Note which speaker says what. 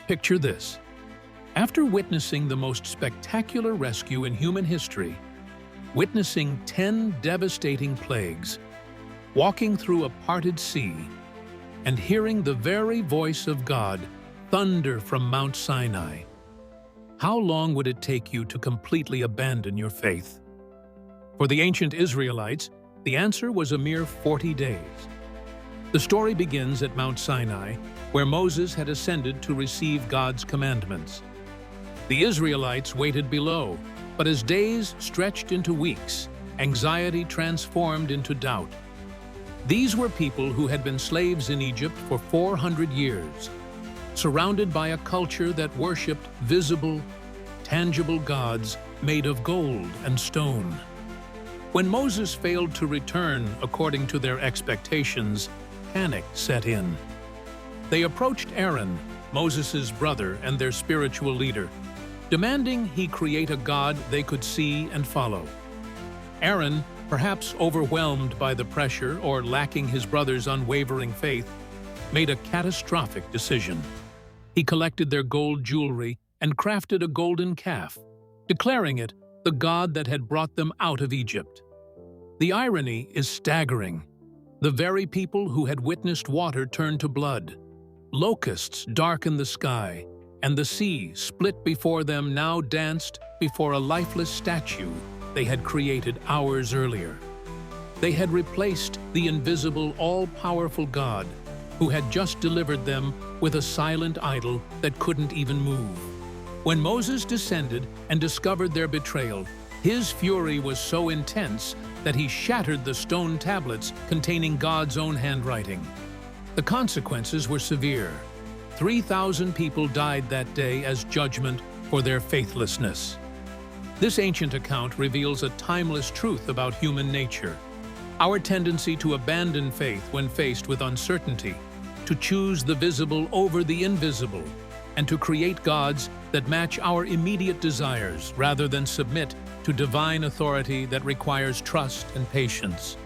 Speaker 1: Picture this. After witnessing the most spectacular rescue in human history, witnessing 10 devastating plagues, walking through a parted sea, and hearing the very voice of God thunder from Mount Sinai, how long would it take you to completely abandon your faith? For the ancient Israelites, the answer was a mere 40 days. The story begins at Mount Sinai, where Moses had ascended to receive God's commandments. The Israelites waited below, but as days stretched into weeks, anxiety transformed into doubt. These were people who had been slaves in Egypt for 400 years, surrounded by a culture that worshipped visible, tangible gods made of gold and stone. When Moses failed to return according to their expectations, panic set in. They approached Aaron, Moses' brother and their spiritual leader, demanding he create a God they could see and follow. Aaron, perhaps overwhelmed by the pressure or lacking his brother's unwavering faith, made a catastrophic decision. He collected their gold jewelry and crafted a golden calf, declaring it the God that had brought them out of Egypt. The irony is staggering. The very people who had witnessed water turn to blood, locusts darken the sky, and the sea, split before them, now danced before a lifeless statue they had created hours earlier. They had replaced the invisible, all-powerful God who had just delivered them with a silent idol that couldn't even move. When Moses descended and discovered their betrayal, his fury was so intense that he shattered the stone tablets containing God's own handwriting. The consequences were severe. 3,000 people died that day as judgment for their faithlessness. This ancient account reveals a timeless truth about human nature. Our tendency to abandon faith when faced with uncertainty, to choose the visible over the invisible, and to create gods that match our immediate desires rather than submit to divine authority that requires trust and patience.